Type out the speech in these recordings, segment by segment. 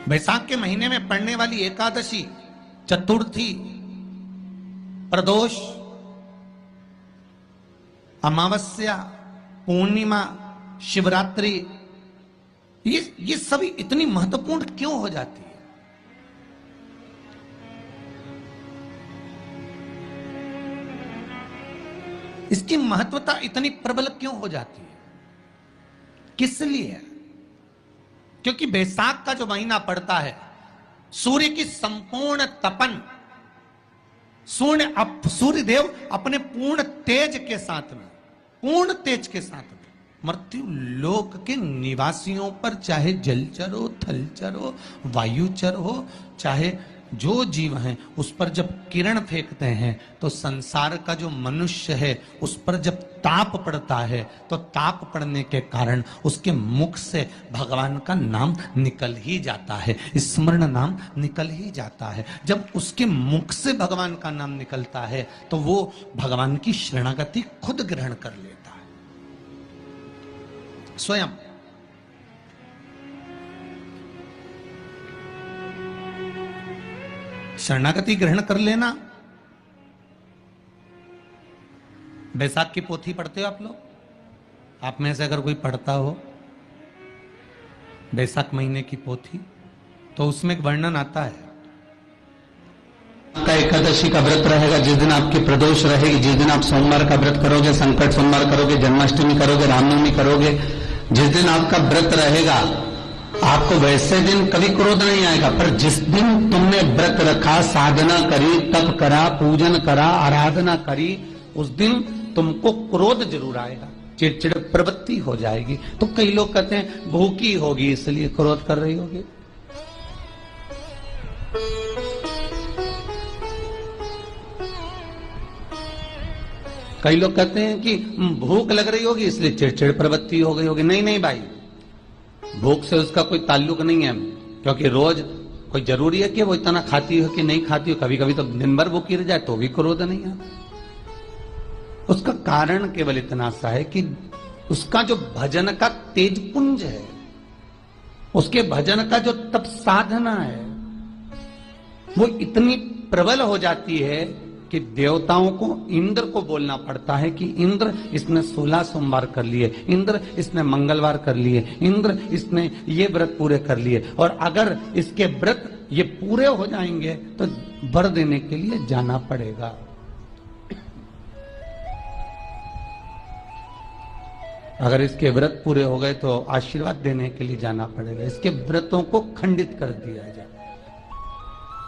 बैसाख के महीने में पड़ने वाली एकादशी, चतुर्थी, प्रदोष, अमावस्या, पूर्णिमा, शिवरात्रि, ये सभी इतनी महत्वपूर्ण क्यों हो जाती है? इसकी महत्वता इतनी प्रबल क्यों हो जाती है? किस लिए? क्योंकि बैसाख का जो महीना पड़ता है, सूर्य की संपूर्ण तपन, सूर्य देव अपने पूर्ण तेज के साथ में, पूर्ण तेज के साथ में मृत्यु लोक के निवासियों पर, चाहे जलचर हो, थलचर हो, वायुचर हो, चाहे जो जीव हैं, उस पर जब किरण फेंकते हैं तो संसार का जो मनुष्य है उस पर जब ताप पड़ता है तो ताप पड़ने के कारण उसके मुख से भगवान का नाम निकल ही जाता है, स्मरण नाम निकल ही जाता है। जब उसके मुख से भगवान का नाम निकलता है तो वो भगवान की शरणागति खुद ग्रहण कर लेता है स्वयं। शरणागति ग्रहण कर लेना। बैसाख की पोथी पढ़ते हो आप लोग? आप में से अगर कोई पढ़ता हो बैसाख महीने की पोथी, तो उसमें एक वर्णन आता है। आपका एकादशी का व्रत रहेगा, जिस दिन आपकी प्रदोष रहेगी, जिस दिन आप सोमवार का व्रत करोगे, संकट सोमवार करोगे, जन्माष्टमी करोगे, रामनवमी करोगे, जिस दिन आपका व्रत रहेगा, आपको वैसे दिन कभी क्रोध नहीं आएगा। पर जिस दिन तुमने व्रत रखा, साधना करी, तप करा, पूजन करा, आराधना करी, उस दिन तुमको क्रोध जरूर आएगा, चिड़चिड़ प्रवृत्ति हो जाएगी। तो कई लोग कहते हैं भूखी होगी इसलिए क्रोध कर रही होगी। कई लोग कहते हैं कि भूख लग रही होगी इसलिए चिड़चिड़ प्रवृत्ति हो गई होगी। नहीं नहीं भाई, भूख से उसका कोई ताल्लुक नहीं है, क्योंकि रोज कोई जरूरी है कि वो इतना खाती हो कि नहीं खाती हो। कभी कभी तो दिन भर भूखी रह जाए तो भी क्रोध नहीं है। उसका कारण केवल इतना सा है कि उसका जो भजन का तेज पुंज है, उसके भजन का जो तप साधना है, वो इतनी प्रबल हो जाती है कि देवताओं को, इंद्र को बोलना पड़ता है कि इंद्र इसने 16 सोमवार कर लिए, इंद्र इसने मंगलवार कर लिए, इंद्र इसने ये व्रत पूरे कर लिए, और अगर इसके व्रत ये पूरे हो जाएंगे तो वर देने के लिए जाना पड़ेगा। अगर इसके व्रत पूरे हो गए तो आशीर्वाद देने के लिए जाना पड़ेगा। इसके व्रतों को खंडित कर दिया जाए।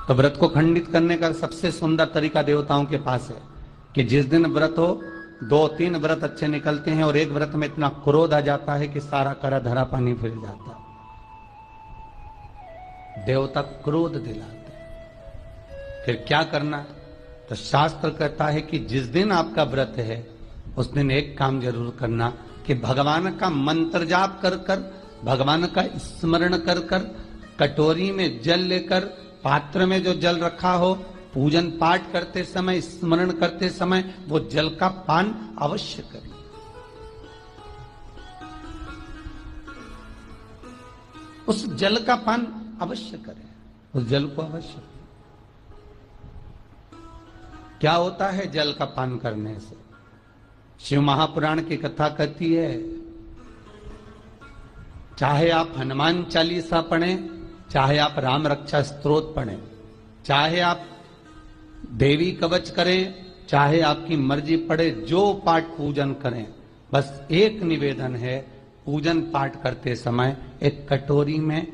तो व्रत को खंडित करने का सबसे सुंदर तरीका देवताओं के पास है कि जिस दिन व्रत हो, 2-3 व्रत अच्छे निकलते हैं और एक व्रत में इतना क्रोध आ जाता है कि सारा करा धरा पानी फिर जाता है। देवता क्रोध दिलाते हैं। फिर क्या करना? तो शास्त्र कहता है कि जिस दिन आपका व्रत है उस दिन एक काम जरूर करना कि भगवान का मंत्र जाप कर कर, भगवान का स्मरण कर कर, कटोरी में जल लेकर, पात्र में जो जल रखा हो, पूजन पाठ करते समय, स्मरण करते समय वो जल का पान अवश्य करें। उस जल का पान अवश्य करें, उस जल को अवश्य। क्या होता है जल का पान करने से? शिव महापुराण की कथा कहती है, चाहे आप हनुमान चालीसा पढ़ें, चाहे आप राम रक्षा स्तोत्र पढ़ें, चाहे आप देवी कवच करें, चाहे आपकी मर्जी पड़े, जो पाठ पूजन करें, बस एक निवेदन है, पूजन पाठ करते समय एक कटोरी में,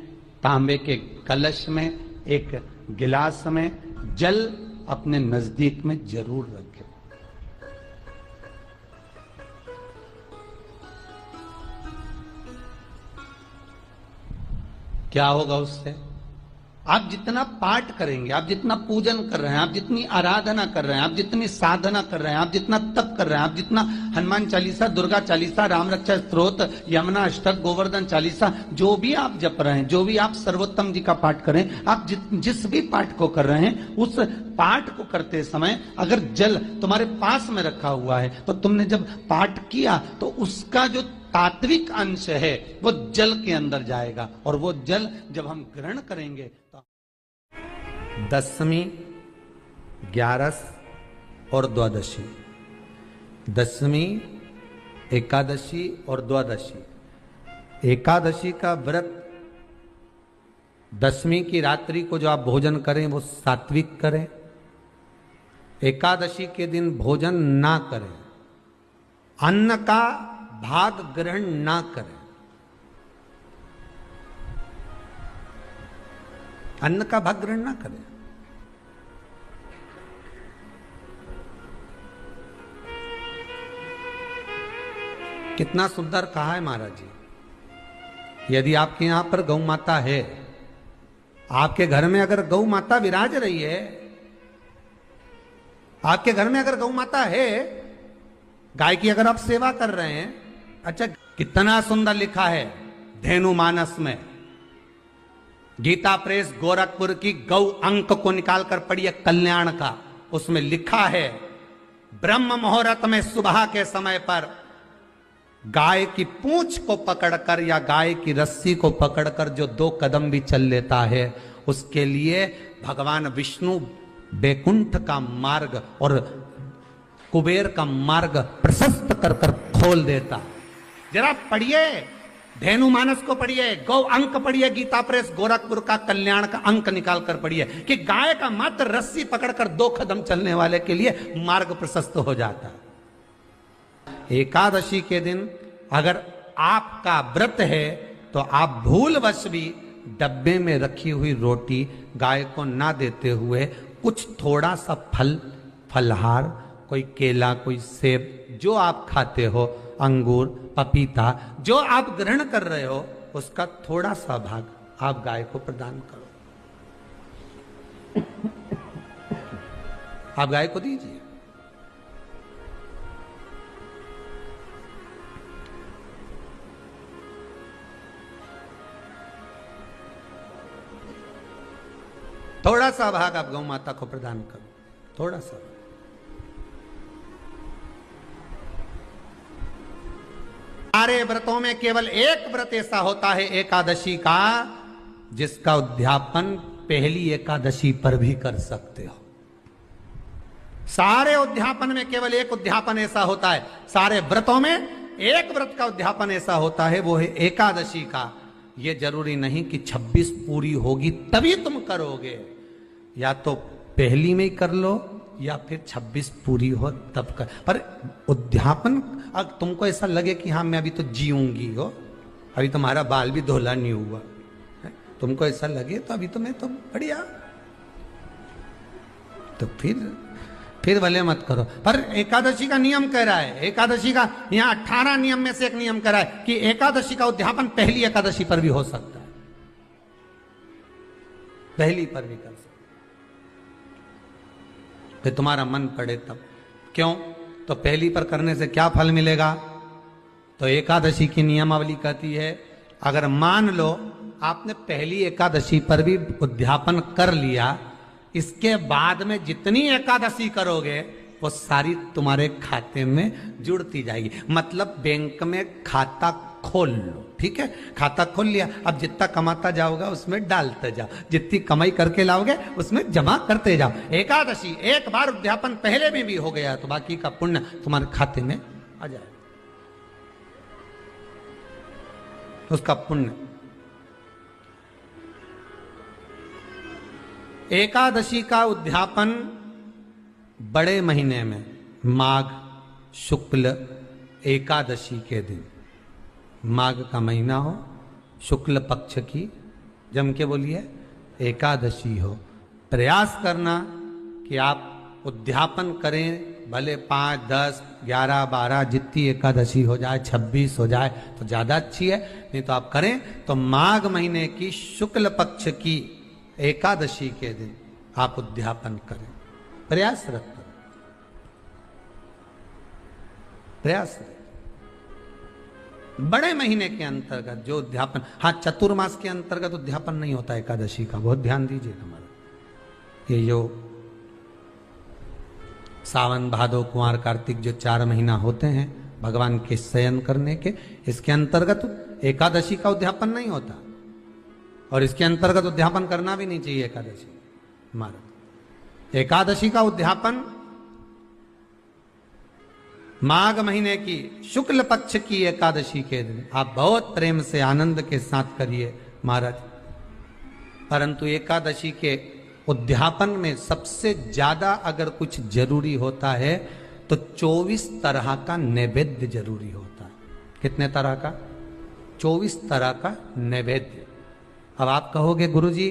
तांबे के कलश में, एक गिलास में जल अपने नजदीक में जरूर रखें। क्या होगा उससे? आप जितना पाठ करेंगे, आप जितना पूजन कर रहे हैं, आप जितनी आराधना कर रहे हैं, आप जितनी साधना कर रहे हैं, आप जितना तप कर रहे हैं, आप जितना हनुमान चालीसा, दुर्गा चालीसा, राम रक्षा स्तोत्र, यमुना अष्टक, गोवर्धन चालीसा, जो भी आप जप रहे हैं, जो भी आप सर्वोत्तम जी का पाठ करें, आप जिस भी पाठ को कर रहे हैं, उस पाठ को करते समय अगर जल तुम्हारे पास में रखा हुआ है तो तुमने जब पाठ किया तो उसका जो तात्विक अंश है वो जल के अंदर जाएगा, और वो जल जब हम ग्रहण करेंगे तो दशमी, ग्यारस और द्वादशी, दशमी, एकादशी और द्वादशी। एकादशी का व्रत, दशमी की रात्रि को जो आप भोजन करें वो सात्विक करें, एकादशी के दिन भोजन ना करें, अन्न का भाग ग्रहण ना करें, अन्न का भाग ग्रहण ना करें। कितना सुंदर कहा है महाराज जी। यदि आपके यहां पर गौ माता है, आपके घर में अगर गौ माता विराज रही है, आपके घर में अगर गौ माता है, गाय की अगर आप सेवा कर रहे हैं, अच्छा कितना सुंदर लिखा है धेनु मानस में, गीता प्रेस गोरखपुर की गौ अंक को निकालकर पढ़िए कल्याण का, उसमें लिखा है ब्रह्म मुहूर्त में सुबह के समय पर गाय की पूंछ को पकड़कर या गाय की रस्सी को पकड़कर जो 2 कदम भी चल लेता है, उसके लिए भगवान विष्णु बैकुंठ का मार्ग और कुबेर का मार्ग प्रशस्त कर कर खोल देता। जरा पढ़िए, धेनु मानस को पढ़िए, गौ अंक पढ़िए, गीता प्रेस गोरखपुर का कल्याण का अंक निकाल कर पढ़िए कि गाय का मात्र रस्सी पकड़कर 2 कदम चलने वाले के लिए मार्ग प्रशस्त हो जाता है। एकादशी के दिन अगर आपका व्रत है तो आप भूलवश भी डब्बे में रखी हुई रोटी गाय को ना देते हुए कुछ थोड़ा सा फल, फलहार, कोई केला, कोई सेब, जो आप खाते हो, अंगूर, पपीता, जो आप ग्रहण कर रहे हो, उसका थोड़ा सा भाग आप गाय को प्रदान करो, आप गाय को दीजिए। थोड़ा सा भाग आप गौ माता को प्रदान करो, थोड़ा सा। सारे व्रतों में केवल एक व्रत ऐसा होता है एकादशी का, जिसका उद्यापन पहली एकादशी पर भी कर सकते हो। सारे उद्यापन में केवल एक उद्यापन ऐसा होता है, सारे व्रतों में एक व्रत का उद्यापन ऐसा होता है, वो है एकादशी का। ये जरूरी नहीं कि 26 पूरी होगी तभी तुम करोगे, या तो पहली में ही कर लो या फिर 26 पूरी हो तब कर। पर उद्यापन, अगर तुमको ऐसा लगे कि हाँ मैं अभी तो जीऊंगी हो, अभी तुम्हारा बाल भी धोला नहीं हुआ, तुमको ऐसा लगे तो अभी तो मैं तो बढ़िया, तो फिर भले मत करो। पर एकादशी का नियम कह रहा है, एकादशी का यहाँ 18 नियम में से एक नियम कह रहा है कि एकादशी का उद्यापन पहली एकादशी पर भी हो सकता है, पहली पर भी कर सकता, फिर तुम्हारा मन पड़े तब। क्यों? तो पहली पर करने से क्या फल मिलेगा? तो एकादशी की नियमावली कहती है, अगर मान लो आपने पहली एकादशी पर भी उद्यापन कर लिया, इसके बाद में जितनी एकादशी करोगे वो सारी तुम्हारे खाते में जुड़ती जाएगी। मतलब बैंक में खाता खोल लो, ठीक है, खाता खोल लिया, अब जितना कमाता जाओगा उसमें डालते जाओ, जितनी कमाई करके लाओगे उसमें जमा करते जाओ। एकादशी एक बार उद्यापन पहले में भी हो गया तो बाकी का पुण्य तुम्हारे खाते में आ जाए, उसका पुण्य। एकादशी का उद्यापन बड़े महीने में माघ शुक्ल एकादशी के दिन, माघ का महीना हो, शुक्ल पक्ष की, जम के बोलिए, एकादशी हो, प्रयास करना कि आप उद्यापन करें, भले 5, 10, 11, 12 जितनी एकादशी हो जाए, 26 हो जाए तो ज़्यादा अच्छी है, नहीं तो आप करें तो माघ महीने की शुक्ल पक्ष की एकादशी के दिन आप उद्यापन करें, प्रयासरत करें, प्रयास। बड़े महीने के अंतर्गत जो उद्यापन, हाँ चतुर्मास के अंतर्गत उद्यापन नहीं होता एकादशी का, बहुत ध्यान दीजिए हमारा। ये जो सावन भादो कुंवर कार्तिक जो 4 महीना होते हैं भगवान के शयन करने के। इसके अंतर्गत एकादशी का उद्यापन नहीं होता और इसके अंतर्गत उद्यापन करना भी नहीं चाहिए एकादशी। महाराज एकादशी का उद्यापन माघ महीने की शुक्ल पक्ष की एकादशी के दिन आप बहुत प्रेम से आनंद के साथ करिए महाराज। परंतु एकादशी के उद्यापन में सबसे ज्यादा अगर कुछ जरूरी होता है तो 24 तरह का नैवेद्य जरूरी होता है। कितने तरह का? 24 तरह का नैवेद्य। अब आप कहोगे गुरुजी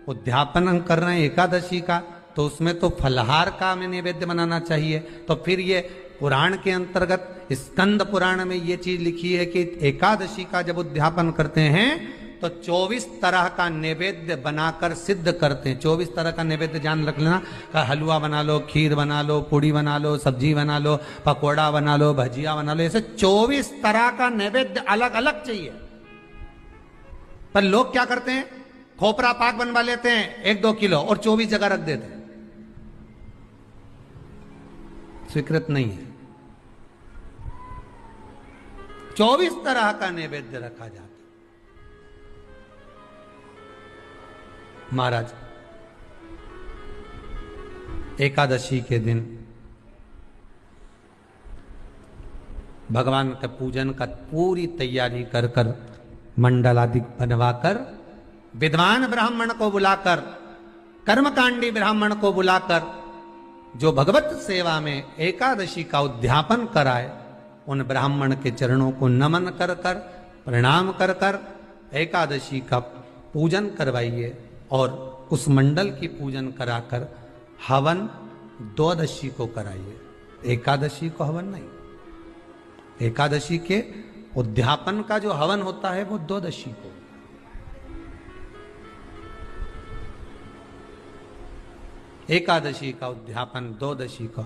उद्यापन हम कर रहे हैं एकादशी का, तो उसमें तो फलहार का हमें नैवेद्य बनाना चाहिए। तो फिर ये पुराण के अंतर्गत स्कंद पुराण में ये चीज लिखी है कि एकादशी का जब उद्यापन करते हैं तो 24 तरह का नैवेद्य बनाकर सिद्ध करते हैं। 24 तरह का नैवेद्य जान रख लेना, का हलवा बना लो, खीर बना लो, पूड़ी बना लो, सब्जी बना लो, पकोड़ा बना लो, भजिया बना लो, ऐसे 24 तरह का नैवेद्य अलग अलग चाहिए। पर लोग क्या करते हैं, खोपरा पाक बनवा लेते हैं 1-2 किलो और 24 जगह रख देते हैं। स्वीकृत नहीं है। 24 तरह का नैवेद्य रखा जाता है। महाराज एकादशी के दिन भगवान का पूजन का पूरी तैयारी कर कर मंडल आदि बनवाकर विद्वान ब्राह्मण को बुलाकर, कर्मकांडी ब्राह्मण को बुलाकर जो भगवत सेवा में एकादशी का उद्यापन कराए, उन ब्राह्मण के चरणों को नमन कर कर, प्रणाम कर कर एकादशी का पूजन करवाइए और उस मंडल की पूजन कराकर हवन द्वादशी को कराइए। एकादशी को हवन नहीं। एकादशी के उद्यापन का जो हवन होता है वो द्वादशी को। एकादशी का उद्यापन द्वादशी को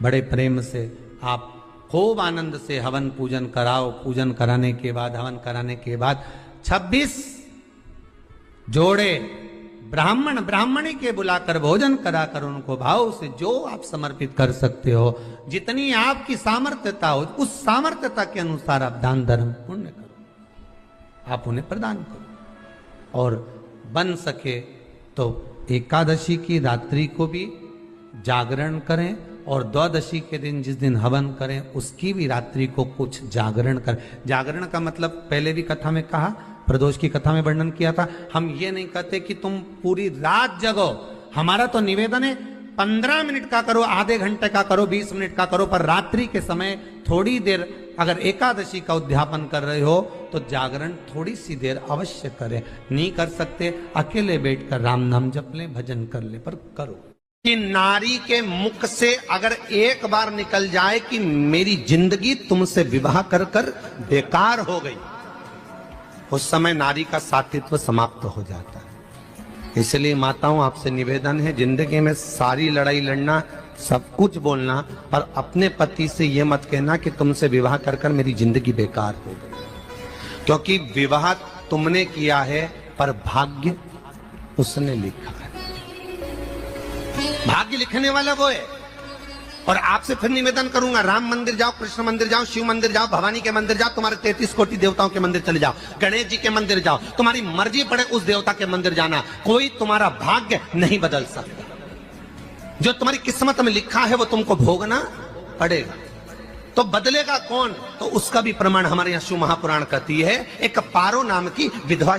बड़े प्रेम से आप खूब आनंद से हवन पूजन कराओ। पूजन कराने के बाद, हवन कराने के बाद 26 जोड़े ब्राह्मण ब्राह्मणी के बुलाकर भोजन कराकर उनको भाव से जो आप समर्पित कर सकते हो, जितनी आपकी सामर्थ्यता हो, उस सामर्थ्यता के अनुसार आप दान धर्म पुण्य करो, आप उन्हें प्रदान करो। और बन सके तो एकादशी की रात्रि को भी जागरण करें और द्वादशी के दिन जिस दिन हवन करें उसकी भी रात्रि को कुछ जागरण करें। जागरण का मतलब पहले भी कथा में कहा, प्रदोष की कथा में वर्णन किया था। हम ये नहीं कहते कि तुम पूरी रात जगो। हमारा तो निवेदन है 15 मिनट का करो, आधे घंटे का करो, 20 मिनट का करो, पर रात्रि के समय थोड़ी देर अगर एकादशी का उद्यापन कर रहे हो तो जागरण थोड़ी सी देर अवश्य करें। नहीं कर सकते अकेले बैठकर राम नाम जप ले, भजन कर ले, पर करो। कि नारी के मुख से अगर एक बार निकल जाए कि मेरी जिंदगी तुमसे विवाह कर कर बेकार हो गई, उस समय नारी का साथित्व समाप्त हो जाता है। इसलिए माताओं आपसे निवेदन है, जिंदगी में सारी लड़ाई लड़ना, सब कुछ बोलना, पर अपने पति से यह मत कहना कि तुमसे विवाह कर कर मेरी जिंदगी बेकार हो गई। क्योंकि विवाह तुमने किया है पर भाग्य उसने लिखा है। भाग्य लिखने वाला वो है। और आपसे फिर निवेदन करूंगा, राम मंदिर जाओ, कृष्ण मंदिर जाओ, शिव मंदिर जाओ, भवानी के मंदिर जाओ, तुम्हारे 33 कोटि देवताओं के मंदिर चले जाओ, गणेश जी के मंदिर जाओ, तुम्हारी मर्जी पड़े उस देवता के मंदिर जाना, कोई तुम्हारा भाग्य नहीं बदल सकता। जो तुम्हारी किस्मत में लिखा है वो तुमको भोगना पड़ेगा। तो बदलेगा कौन? तो उसका भी प्रमाण हमारे यहाँ शिव महापुराण कहती है। एक पारो नाम की विधवा